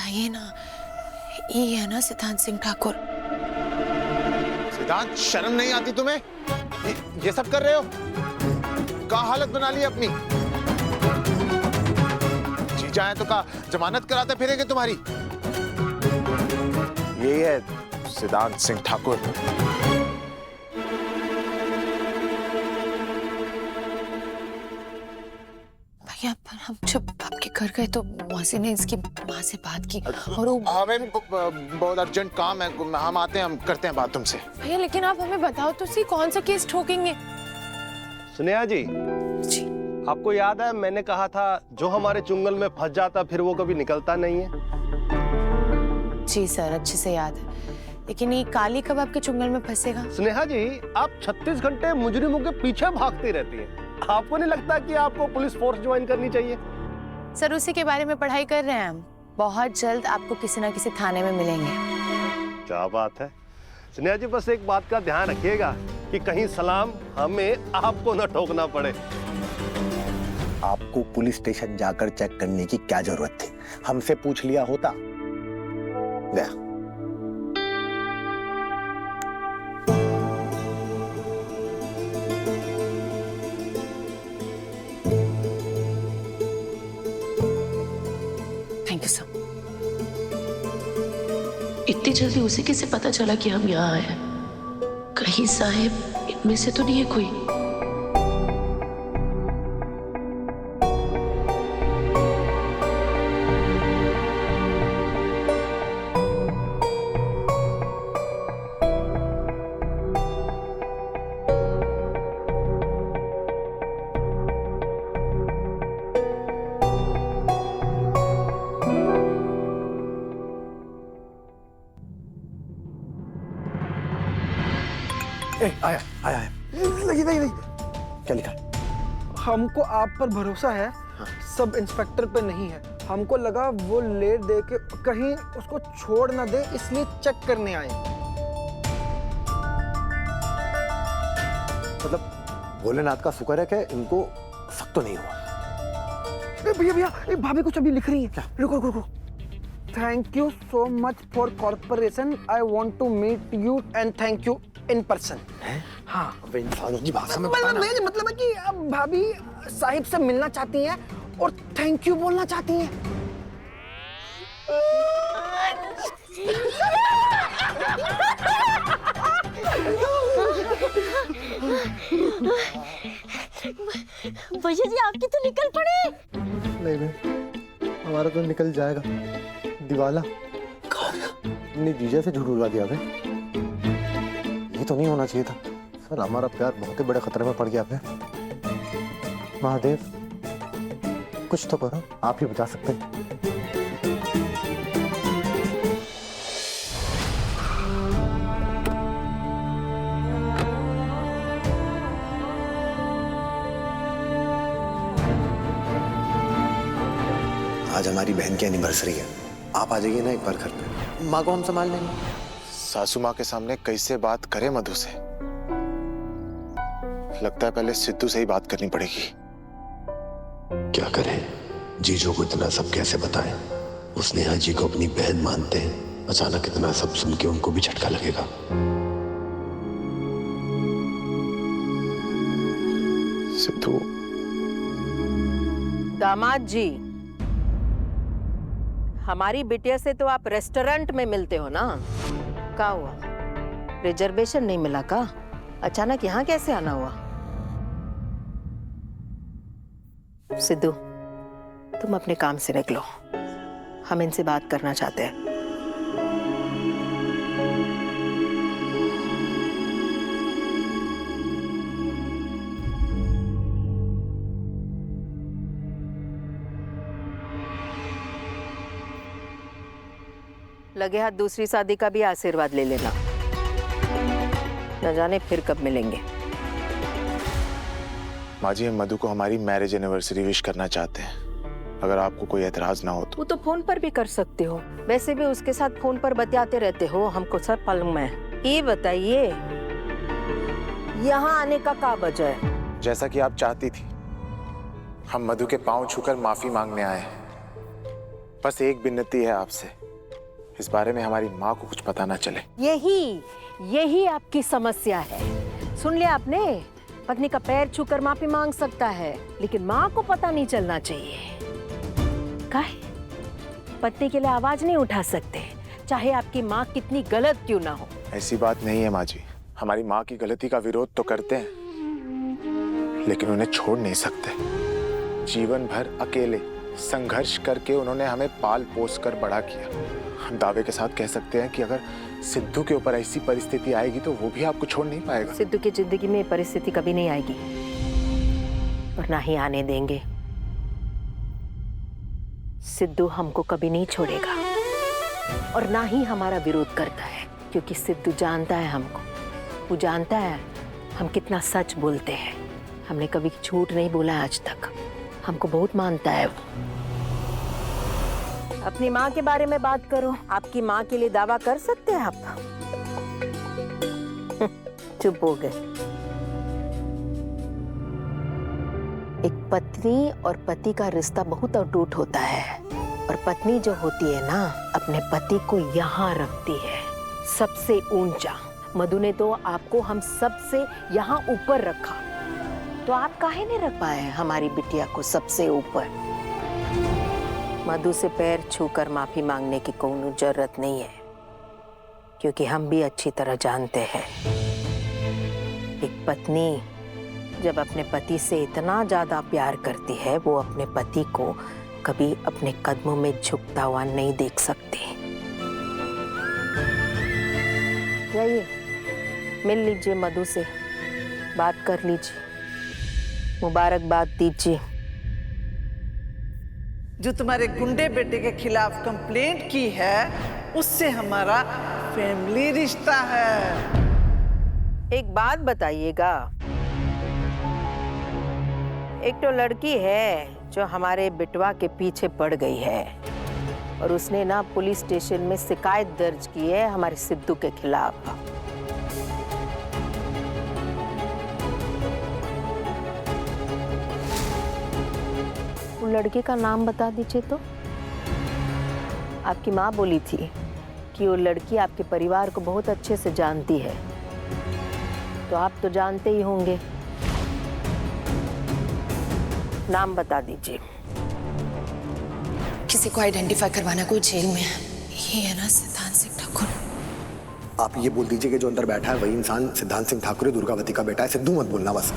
बताइए ना, ये है ना सिद्धांत सिंह ठाकुर? सिद्धांत, शर्म नहीं आती तुम्हें? ये सब कर रहे हो? क्या हालत बना ली अपनी? जी जाए तो का जमानत कराते फिरेंगे तुम्हारी। यही है सिद्धांत सिंह ठाकुर। भैया, पर हम जब आपके घर गए तो मौसी ने इसकी माँ से बात की और वो... हमें भी बहुत अर्जेंट काम है, हम आते हैं, हम करते हैं बात तुमसे। भैया लेकिन आप हमें बताओ तो सही, कौन सा केस ठोकेंगे? स्नेहा जी, आपको याद है मैंने कहा था जो हमारे चुंगल में फंस जाता फिर वो कभी निकलता नहीं है? जी सर, अच्छे से याद है, लेकिन ये काली कब आपके चुंगल में फंसेगा? स्नेहा जी, आप 36 घंटे मुजरिमों के पीछे भागती रहती हैं। आपको नहीं लगता कि आपको पुलिस फोर्स ज्वाइन करनी चाहिए? सर, उसी के बारे में पढ़ाई कर रहे हैं हम। बहुत जल्द आपको किसी ना किसी थाने में मिलेंगे। क्या बात है। स्नेहा जी, बस एक बात का ध्यान रखिएगा कि कहीं सलाम हमें आपको न ठोकना पड़े। आपको पुलिस स्टेशन जाकर चेक करने की क्या जरूरत थी? हमसे पूछ लिया होता। गया। Thank you sir. इतनी जल्दी उसे कैसे पता चला कि हम यहाँ आए हैं? कहीं साहिब इनमें से तो नहीं है कोई? आया आया आया। नहीं क्या लिखा? हमको आप पर भरोसा है, सब इंस्पेक्टर पे नहीं है। हमको लगा वो ले दे के कहीं उसको छोड़ ना दे, इसलिए चेक करने आए। मतलब भोलेनाथ का शुक्र है कि इनको शक तो नहीं हुआ। भैया भाभी कुछ अभी लिख रही है। क्या? रुको रुको रुको। Thank you so much for corporation, I want to meet you and thank you in person. हाँ, अब इंसानों की भाषा में बताना। मतलब है कि अब भाभी साहिब से मिलना चाहती हैं और थैंक यू बोलना चाहती हैं। भैया जी, आपकी तो निकल पड़े। नहीं, हमारा तो निकल जाएगा। दिवाला अपनी जीजा से झूठ बुलवा दिया। ये तो नहीं होना चाहिए था सर, हमारा प्यार बहुत ही बड़े खतरे में पड़ गया है। महादेव, कुछ तो करो, आप ही बचा सकते हैं। आज हमारी बहन की एनिवर्सरी है, आप आ जाइए ना एक बार घर पे। माँ को हम संभाल लेंगे। सासू माँ के सामने कैसे बात करें मधु से? लगता है पहले सिद्धू से ही बात करनी पड़ेगी। क्या करें? जीजो को इतना सब कैसे बताएं? उसने नेहा जी को अपनी बहन मानते हैं, अचानक इतना सब सुन के उनको भी झटका लगेगा। सिद्धू। दामाद जी, हमारी बिटिया से तो आप रेस्टोरेंट में मिलते हो ना? क्या हुआ, रिजर्वेशन नहीं मिला का? अचानक यहाँ कैसे आना हुआ? सिद्धू, तुम अपने काम से निकलो, हम इनसे बात करना चाहते हैं। लगे हाथ दूसरी शादी का भी आशीर्वाद ले लेना, न जाने फिर कब मिलेंगे। माँ जी, हम मधु को हमारी मैरिज एनिवर्सरी विश करना चाहते हैं, अगर आपको कोई एतराज ना हो तो। वो तो फोन पर भी कर सकते हो, वैसे भी उसके साथ फोन पर बतियाते रहते हो, हमको सब मालूम में। ये बताइए, यहाँ आने का क्या वजह है? जैसा कि आप चाहती थी, हम मधु के पांव छूकर माफी मांगने आए हैं, बस एक विनती है आपसे, इस बारे में हमारी माँ को कुछ पता ना चले। यही आपकी समस्या है। सुन लिया आपने? पत्नी का पैर छूकर माफी मांग सकता है, लेकिन माँ को पता नहीं चलना चाहिए। काहे? पत्नी के लिए आवाज नहीं उठा सकते, चाहे आपकी माँ कितनी गलत क्यों ना हो। ऐसी बात नहीं है माँ जी, हमारी माँ की गलती का विरोध तो करते हैं, लेकिन उन्हें छोड़ नहीं सकते। जीवन भर अकेले संघर्ष करके उन्होंने हमें पाल पोस कर बड़ा किया। हम दावे के साथ कह सकते हैं कि अगर सिद्धू के ऊपर ऐसी परिस्थिति आएगी तो वो भी आपको छोड़ नहीं पाएगा। सिद्धू की जिंदगी में परिस्थिति कभी नहीं आएगी और ना ही आने देंगे। सिद्धू हमको कभी नहीं छोड़ेगा और ना ही हमारा विरोध करता है, क्योंकि सिद्धू जानता है हमको। वो जानता है हम कितना सच बोलते हैं। हमने कभी झूठ नहीं बोला आज तक। हमको बहुत मानता है वो। अपनी माँ के बारे में बात करो। आपकी माँ के लिए दावा कर सकते हैं आप? चुप हो गए। एक पत्नी और पति का रिश्ता बहुत अटूट होता है, और पत्नी जो होती है ना, अपने पति को यहाँ रखती है सबसे ऊंचा। मधु ने तो आपको हम सबसे यहाँ ऊपर रखा, तो आप काहे नहीं रख पाए हमारी बिटिया को सबसे ऊपर? मधु से पैर छूकर माफी मांगने की कोई जरूरत नहीं है, क्योंकि हम भी अच्छी तरह जानते हैं एक पत्नी जब अपने पति से इतना ज्यादा प्यार करती है, वो अपने पति को कभी अपने कदमों में झुकता हुआ नहीं देख सकती। जाइए, मिल लीजिए मधु से, बात कर लीजिए, मुबारकबाद दीजिए। जो तुम्हारे गुंडे बेटे के खिलाफ कंप्लेंट की है, उससे हमारा फैमिली रिश्ता है। एक बात बताइएगा, एक तो लड़की है जो हमारे बिटवा के पीछे पड़ गई है, और उसने ना पुलिस स्टेशन में शिकायत दर्ज की है हमारे सिद्धू के खिलाफ। वो लड़के का नाम बता दीजिए तो। आपकी माँ बोली थी कि वो लड़की आपके परिवार को बहुत अच्छे से जानती है, तो आप तो जानते ही होंगे। नाम बता दीजिए। किसी को आइडेंटिफाई करवाना, कोई जेल में है। ये है ना सिद्धांत सिंह ठाकुर। आप ये बोल दीजिए कि जो अंदर बैठा है वही इंसान सिद्धांत सिंह ठाकुर, दुर्गावती का बेटा है। सिद्धू मत बोलना बस।